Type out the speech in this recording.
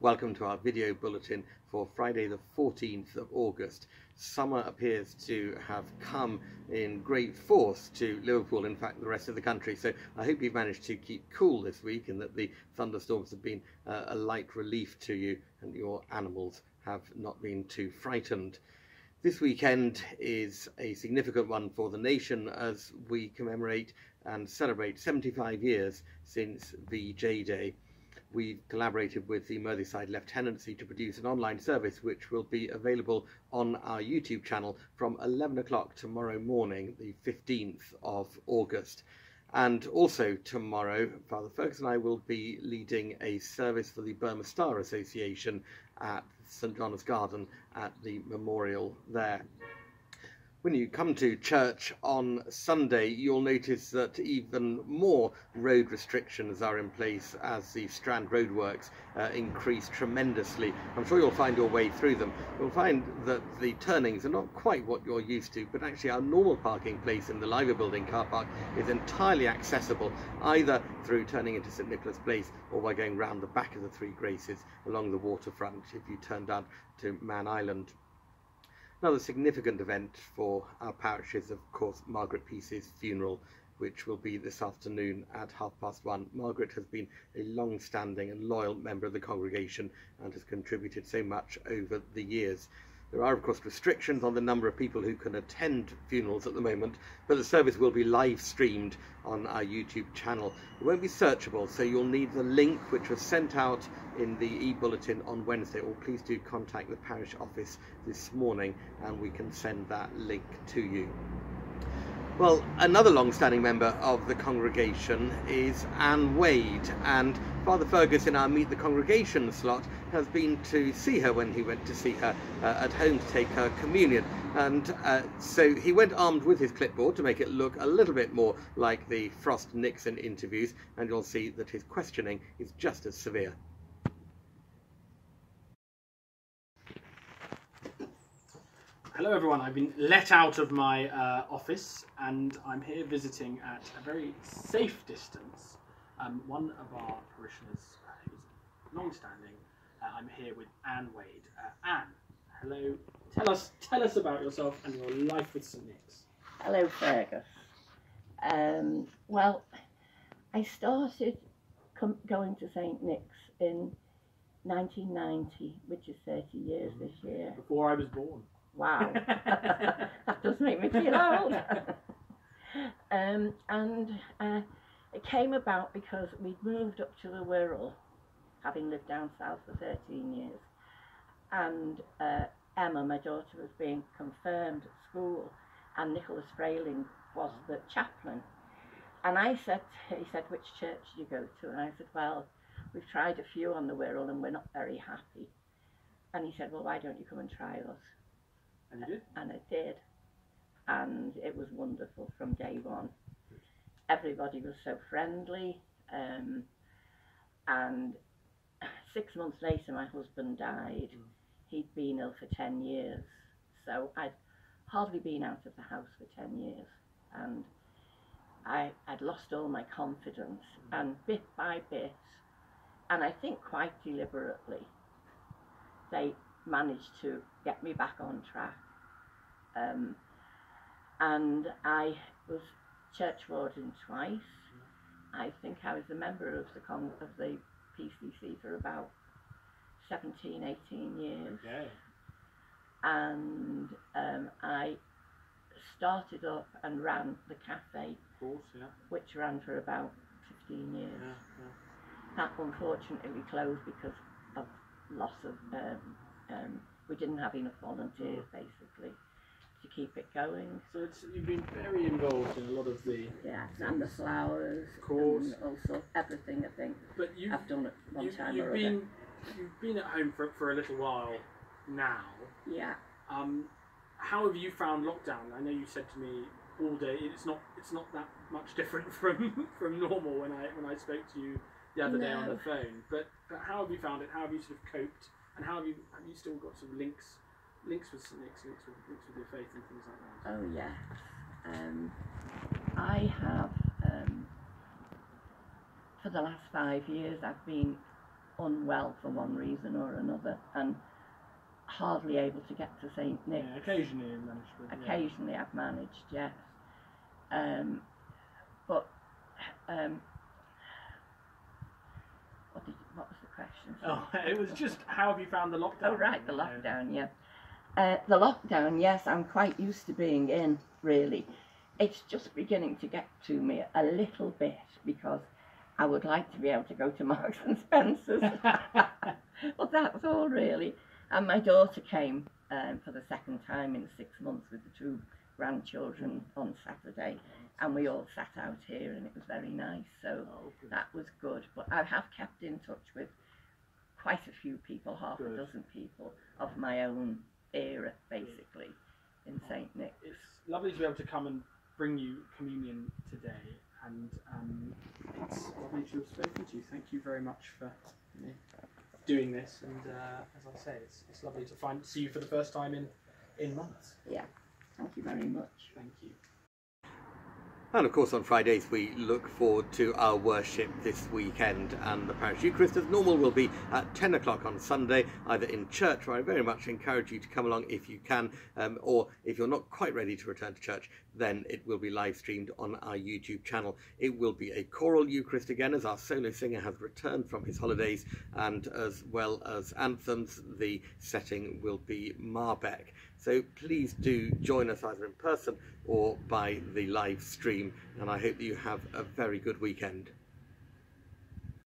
Welcome to our video bulletin for Friday the 14th of August. Summer appears to have come in great force to Liverpool, in fact the rest of the country, so I hope you've managed to keep cool this week and that the thunderstorms have been a light relief to you and your animals have not been too frightened. This weekend is a significant one for the nation as we commemorate and celebrate 75 years since VJ Day. We've collaborated with the Merseyside Lieutenancy to produce an online service which will be available on our YouTube channel from 11 o'clock tomorrow morning, the 15th of August. And also tomorrow, Father Fergus and I will be leading a service for the Burma Star Association at St John's Garden at the memorial there. When you come to church on Sunday, you'll notice that even more road restrictions are in place as the Strand roadworks increase tremendously. I'm sure you'll find your way through them. You'll find that the turnings are not quite what you're used to, but actually our normal parking place in the Liver Building car park is entirely accessible, either through turning into St Nicholas Place or by going round the back of the Three Graces along the waterfront if you turn down to Man Island. Another significant event for our parish is, of course, Margaret Peace's funeral, which will be this afternoon at 1:30. Margaret has been a long-standing and loyal member of the congregation and has contributed so much over the years. There are, of course, restrictions on the number of people who can attend funerals at the moment, but the service will be live streamed on our YouTube channel. It won't be searchable, so you'll need the link which was sent out in the e-bulletin on Wednesday, or please do contact the parish office this morning and we can send that link to you. Well, another long-standing member of the congregation is Anne Wade, and Father Fergus in our Meet the Congregation slot has been to see her when he went to see her at home to take her communion, and so he went armed with his clipboard to make it look a little bit more like the Frost-Nixon interviews, and you'll see that his questioning is just as severe. Hello everyone, I've been let out of my office and I'm here visiting at a very safe distance one of our parishioners who's long-standing. I'm here with Anne Wade. Anne, hello, tell us about yourself and your life with St Nick's. Hello Fergus. Well, I started going to St Nick's in 1990, which is 30 years this year. Before I was born. Wow, that does make me feel old. It came about because we'd moved up to the Wirral, having lived down south for 13 years, and Emma, my daughter, was being confirmed at school, and Nicholas Frayling was the chaplain. And he said, which church do you go to? And I said, well, we've tried a few on the Wirral and we're not very happy. And he said, well, why don't you come and try us? And you did? And I did, and it was wonderful from day one. Everybody was so friendly, and 6 months later my husband died. He'd been ill for 10 years, so I'd hardly been out of the house for 10 years, and I'd lost all my confidence, and bit by bit, and I think quite deliberately, they managed to get me back on track, and I was church warden twice. I think I was a member of the PCC for about 17, 18 years. Okay. And I started up and ran the cafe, Of course, yeah. which ran for about 15 years. Yeah. That unfortunately closed because of loss of we didn't have enough volunteers basically to keep it going. So you've been very involved in a lot of the... Yes, and the flowers, of course. and also everything I think But I've done it one time or other. You've been at home for a little while now. Yeah. How have you found lockdown? I know you said to me all day it's not that much different from normal when I spoke to you the other day on the phone. But how have you found it? How have you sort of coped? And how have you still got some links with St Nick's, links with your faith and things like that? Oh yes. I have for the last 5 years I've been unwell for one reason or another, and hardly able to get to St Nick's. Yeah, occasionally you managed to. Occasionally I've managed, yes. But what was the question? Oh, it was just, how have you found the lockdown? Oh, right, the lockdown, yeah. The lockdown, yes, I'm quite used to being in, really. It's just beginning to get to me a little bit, because I would like to be able to go to Marks and Spencer's. Well, that's all, really. And my daughter came for the second time in 6 months with the 2 grandchildren on Saturday, and we all sat out here, and it was very nice, so that was good. But I have kept in touch with quite a few people, half a dozen people of my own era, basically, in St Nick's. It's lovely to be able to come and bring you communion today, and it's lovely to have spoken to you. Thank you very much for doing this, and as I say, it's lovely to see you for the first time in months. Yeah, thank you very much. Thank you. And of course on Fridays we look forward to our worship this weekend, and the parish Eucharist as normal will be at 10 o'clock on Sunday, either in church, where I very much encourage you to come along if you can, or if you're not quite ready to return to church, then it will be live streamed on our YouTube channel. It will be a choral Eucharist again, as our solo singer has returned from his holidays, and as well as anthems, the setting will be Marbeck. So please do join us either in person or by the live stream, and I hope that you have a very good weekend.